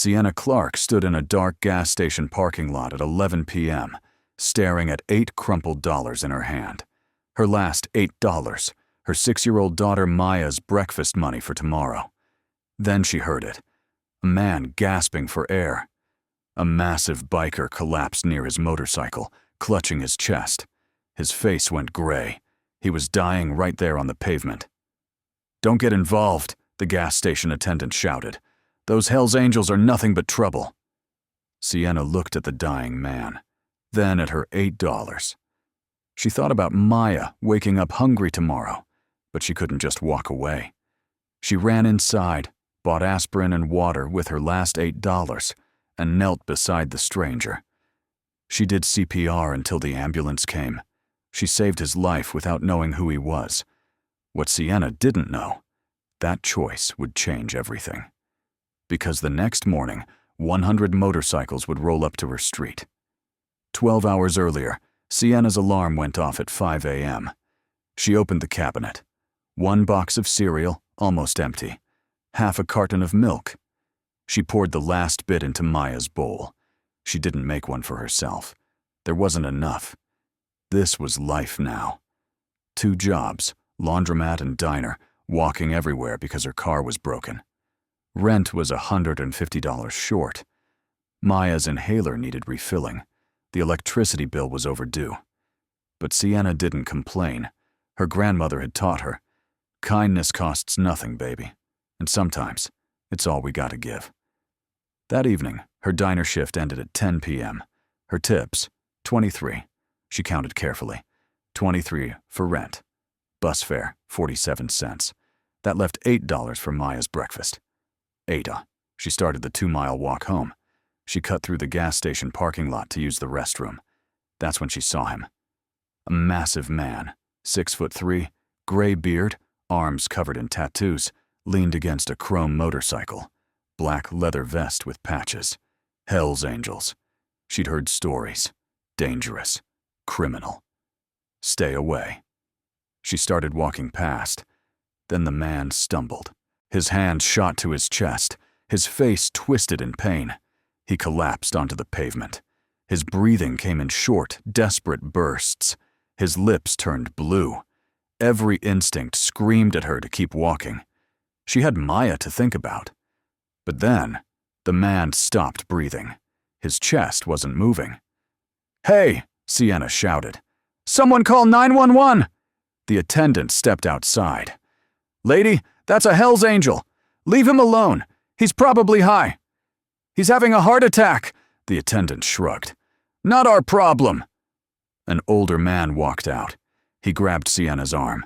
Sienna Clarke stood in a dark gas station parking lot at 11 p.m., staring at 8 crumpled dollars in her hand. Her last $8, her 6-year-old daughter Maya's breakfast money for tomorrow. Then she heard it. A man gasping for air. A massive biker collapsed near his motorcycle, clutching his chest. His face went gray. He was dying right there on the pavement. "Don't get involved," the gas station attendant shouted. "Those Hell's Angels are nothing but trouble." Sienna looked at the dying man, then at her $8. She thought about Maya waking up hungry tomorrow, but she couldn't just walk away. She ran inside, bought aspirin and water with her last $8, and knelt beside the stranger. She did CPR until the ambulance came. She saved his life without knowing who he was. What Sienna didn't know, that choice would change everything. Because the next morning, 100 motorcycles would roll up to her street. 12 hours earlier, Sienna's alarm went off at 5 a.m. She opened the cabinet. 1 box of cereal, almost empty. Half a carton of milk. She poured the last bit into Maya's bowl. She didn't make one for herself. There wasn't enough. This was life now. 2 jobs, laundromat and diner, walking everywhere because her car was broken. Rent was $150 short. Maya's inhaler needed refilling. The electricity bill was overdue. But Sienna didn't complain. Her grandmother had taught her, kindness costs nothing, baby. And sometimes, it's all we gotta give. That evening, her diner shift ended at 10 p.m. Her tips, 23. She counted carefully. 23 for rent. Bus fare, 47 cents. That left $8 for Maya's breakfast. Ada. She started the 2-mile walk home. She cut through the gas station parking lot to use the restroom. That's when she saw him. A massive man, 6'3", gray beard, arms covered in tattoos, leaned against a chrome motorcycle. Black leather vest with patches. Hell's Angels. She'd heard stories. Dangerous. Criminal. Stay away. She started walking past. Then the man stumbled. His hand shot to his chest. His face twisted in pain. He collapsed onto the pavement. His breathing came in short, desperate bursts. His lips turned blue. Every instinct screamed at her to keep walking. She had Maya to think about. But then, the man stopped breathing. His chest wasn't moving. "Hey!" Sienna shouted. "Someone call 911!" The attendant stepped outside. "Lady, that's a Hell's Angel. Leave him alone. He's probably high." "He's having a heart attack," the attendant shrugged. "Not our problem." An older man walked out. He grabbed Sienna's arm.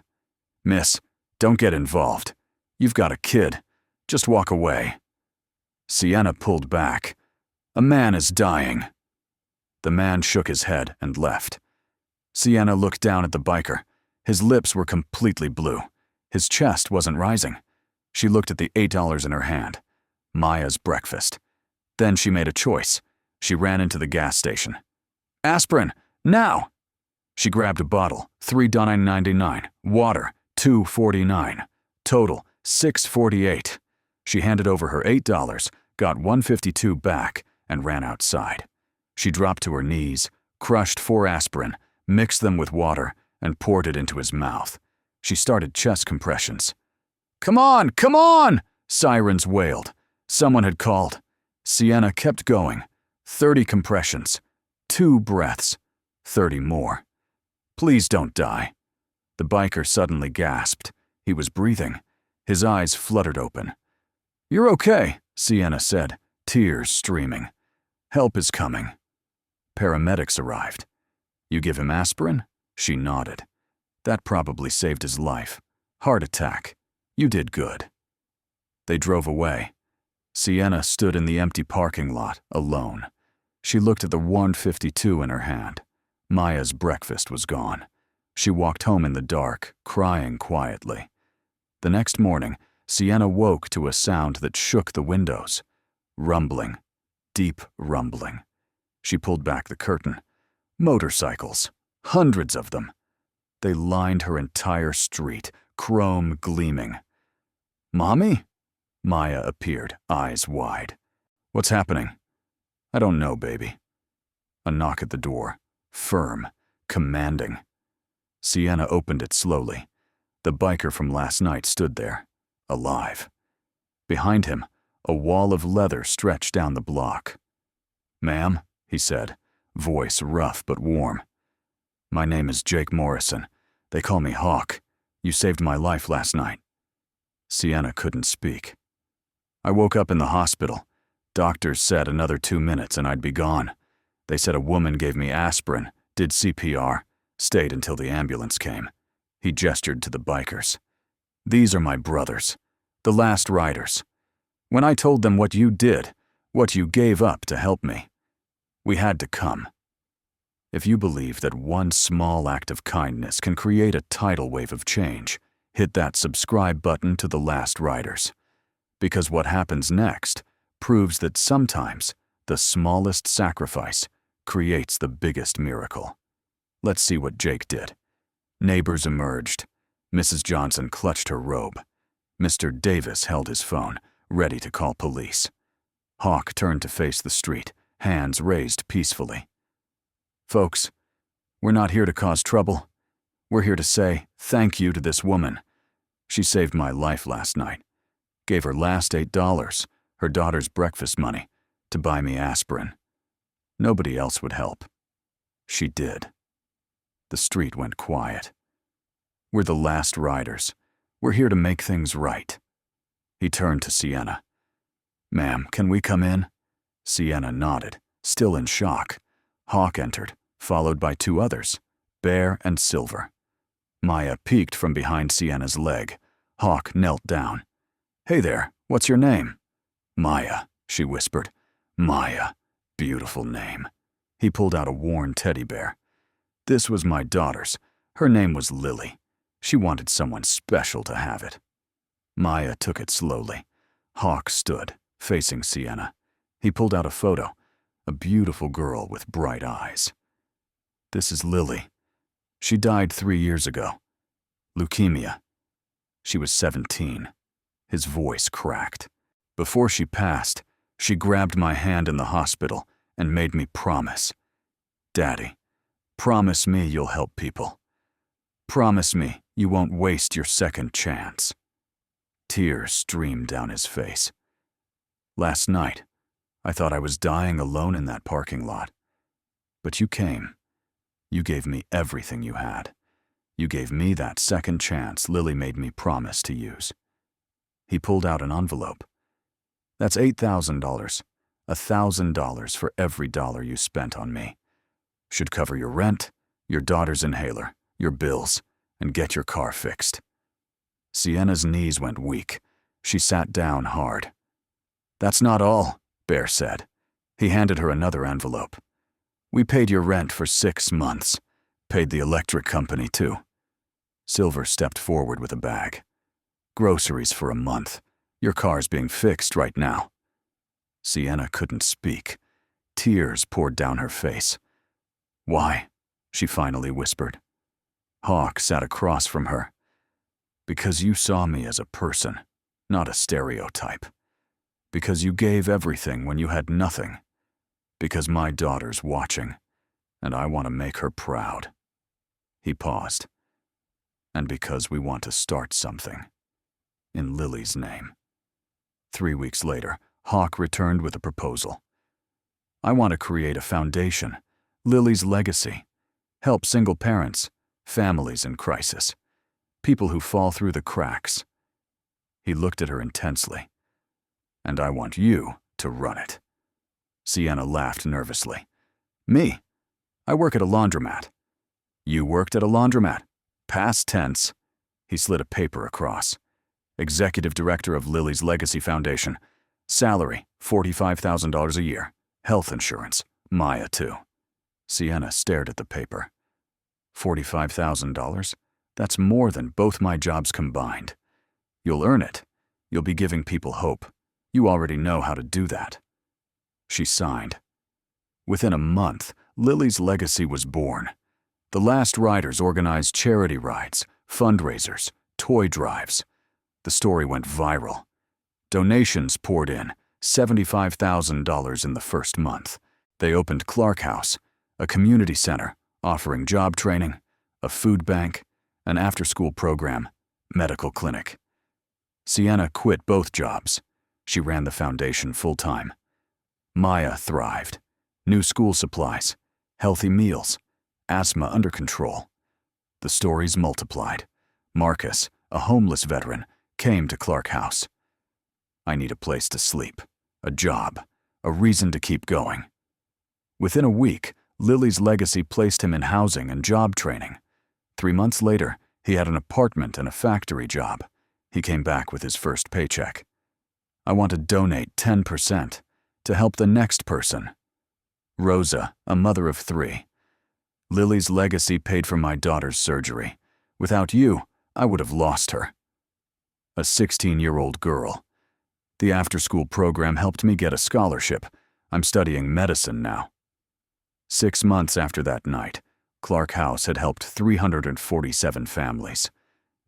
"Miss, don't get involved. You've got a kid. Just walk away." Sienna pulled back. "A man is dying." The man shook his head and left. Sienna looked down at the biker. His lips were completely blue. His chest wasn't rising. She looked at the $8 in her hand. Maya's breakfast. Then she made a choice. She ran into the gas station. "Aspirin, now!" She grabbed a bottle, $3.99. Water, $2.49. Total, $6.48. She handed over her $8, got $1.52 back, and ran outside. She dropped to her knees, crushed 4 aspirin, mixed them with water, and poured it into his mouth. She started chest compressions. "Come on, come on!" Sirens wailed. Someone had called. Sienna kept going. 30 compressions. 2 breaths. 30 more. "Please don't die." The biker suddenly gasped. He was breathing. His eyes fluttered open. "You're okay," Sienna said, tears streaming. "Help is coming." Paramedics arrived. "You give him aspirin?" She nodded. "That probably saved his life. Heart attack. You did good." They drove away. Sienna stood in the empty parking lot, alone. She looked at the $1.52 in her hand. Maya's breakfast was gone. She walked home in the dark, crying quietly. The next morning, Sienna woke to a sound that shook the windows. Rumbling. Deep rumbling. She pulled back the curtain. Motorcycles. Hundreds of them. They lined her entire street, chrome gleaming. "Mommy?" Maya appeared, eyes wide. What's happening? I don't know, baby. A knock at the door. Firm. Commanding. Sienna opened it slowly. The biker from last night stood there, alive. Behind him, a wall of leather stretched down the block. "Ma'am," he said, voice rough but warm. "My name is Jake Morrison. They call me Hawk. You saved my life last night." Sienna couldn't speak. "I woke up in the hospital. Doctors said another 2 minutes and I'd be gone. They said a woman gave me aspirin, did CPR, stayed until the ambulance came." He gestured to the bikers. "These are my brothers, the last riders. When I told them what you did, what you gave up to help me, we had to come. If you believe that one small act of kindness can create a tidal wave of change, hit that subscribe button to The Last Riders. Because what happens next proves that sometimes the smallest sacrifice creates the biggest miracle." Let's see what Jake did. Neighbors emerged. Mrs. Johnson clutched her robe. Mr. Davis held his phone, ready to call police. Hawk turned to face the street, hands raised peacefully. "Folks, we're not here to cause trouble. We're here to say thank you to this woman. She saved my life last night. Gave her last $8, her daughter's breakfast money, to buy me aspirin. Nobody else would help. She did." The street went quiet. "We're the last riders. We're here to make things right." He turned to Sienna. "Ma'am, can we come in?" Sienna nodded, still in shock. Hawk entered, followed by 2 others, Bear and Silver. Maya peeked from behind Sienna's leg. Hawk knelt down. "Hey there, what's your name?" "Maya," she whispered. "Maya. Beautiful name." He pulled out a worn teddy bear. "This was my daughter's. Her name was Lily. She wanted someone special to have it." Maya took it slowly. Hawk stood, facing Sienna. He pulled out a photo, a beautiful girl with bright eyes. "This is Lily. She died 3 years ago. Leukemia. She was 17. His voice cracked. "Before she passed, she grabbed my hand in the hospital and made me promise. Daddy, promise me you'll help people. Promise me you won't waste your second chance." Tears streamed down his face. "Last night, I thought I was dying alone in that parking lot. But you came. You gave me everything you had. You gave me that second chance Lily made me promise to use." He pulled out an envelope. "That's $8,000. $1,000 for every dollar you spent on me. Should cover your rent, your daughter's inhaler, your bills, and get your car fixed." Sienna's knees went weak. She sat down hard. "That's not all," Bear said. He handed her another envelope. "We paid your rent for 6 months. Paid the electric company, too." Silver stepped forward with a bag. "Groceries for a month. Your car's being fixed right now." Sienna couldn't speak. Tears poured down her face. "Why?" she finally whispered. Hawk sat across from her. "Because you saw me as a person, not a stereotype. Because you gave everything when you had nothing. Because my daughter's watching, and I want to make her proud." He paused. "And because we want to start something. In Lily's name." 3 weeks later, Hawk returned with a proposal. "I want to create a foundation, Lily's legacy. Help single parents, families in crisis, people who fall through the cracks." He looked at her intensely. "And I want you to run it." Sienna laughed nervously. "Me? I work at a laundromat." "You worked at a laundromat? Past tense." He slid a paper across. "Executive Director of Lily's Legacy Foundation. Salary, $45,000 a year. Health insurance. Maya, too." Sienna stared at the paper. $45,000? That's more than both my jobs combined. You'll earn it. You'll be giving people hope. You already know how to do that." She signed. Within a month, Lily's legacy was born. The Last Riders organized charity rides, fundraisers, toy drives. The story went viral. Donations poured in, $75,000 in the first month. They opened Clarke House, a community center offering job training, a food bank, an after-school program, medical clinic. Sienna quit both jobs. She ran the foundation full-time. Maya thrived. New school supplies, healthy meals, asthma under control. The stories multiplied. Marcus, a homeless veteran, came to Clarke House. I need a place to sleep, a job, a reason to keep going. Within a week, Lily's legacy placed him in housing and job training. 3 months later, he had an apartment and a factory job. He came back with his first paycheck. I want to donate 10% to help the next person. Rosa, a mother of 3. Lily's legacy paid for my daughter's surgery. Without you, I would have lost her. A 16-year-old girl. The after-school program helped me get a scholarship. I'm studying medicine now. 6 months after that night, Clarke House had helped 347 families.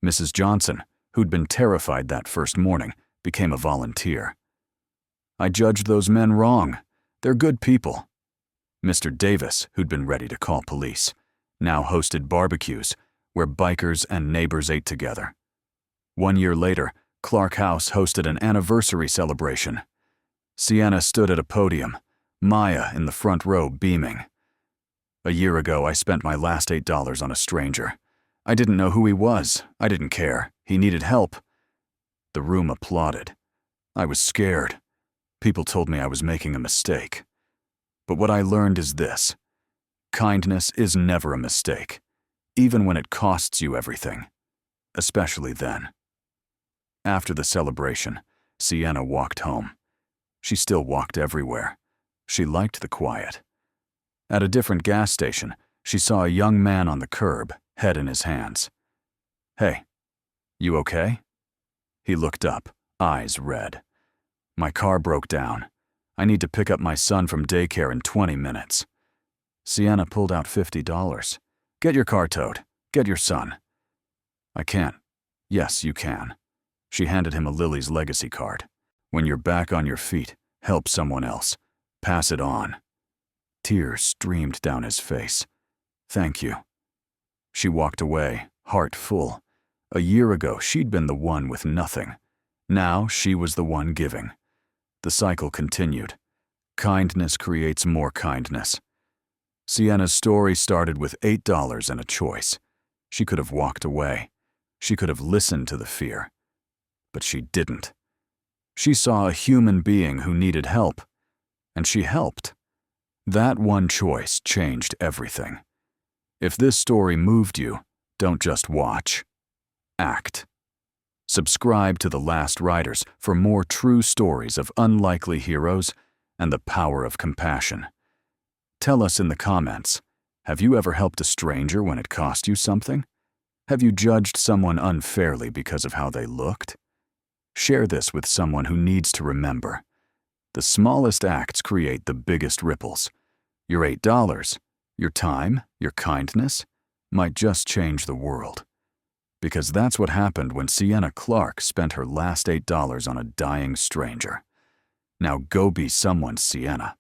Mrs. Johnson, who'd been terrified that first morning, became a volunteer. I judged those men wrong. They're good people. Mr. Davis, who'd been ready to call police, now hosted barbecues where bikers and neighbors ate together. 1 year later, Clarke House hosted an anniversary celebration. Sienna stood at a podium, Maya in the front row beaming. A year ago, I spent my last $8 on a stranger. I didn't know who he was. I didn't care. He needed help. The room applauded. I was scared. People told me I was making a mistake. But what I learned is this: kindness is never a mistake, even when it costs you everything, especially then. After the celebration, Sienna walked home. She still walked everywhere. She liked the quiet. At a different gas station, she saw a young man on the curb, head in his hands. "Hey, you okay?" He looked up, eyes red. "My car broke down. I need to pick up my son from daycare in 20 minutes. Sienna pulled out $50. "Get your car towed. Get your son." "I can't." "Yes, you can." She handed him a Lily's legacy card. "When you're back on your feet, help someone else. Pass it on." Tears streamed down his face. "Thank you." She walked away, heart full. A year ago, she'd been the one with nothing. Now she was the one giving. The cycle continued. Kindness creates more kindness. Sienna's story started with $8 and a choice. She could have walked away. She could have listened to the fear. But she didn't. She saw a human being who needed help, and she helped. That one choice changed everything. If this story moved you, don't just watch. Act. Subscribe to The Last Riders for more true stories of unlikely heroes and the power of compassion. Tell us in the comments, have you ever helped a stranger when it cost you something? Have you judged someone unfairly because of how they looked? Share this with someone who needs to remember. The smallest acts create the biggest ripples. Your $8, your time, your kindness, might just change the world. Because that's what happened when Sienna Clarke spent her last $8 on a dying stranger. Now go be someone, Sienna.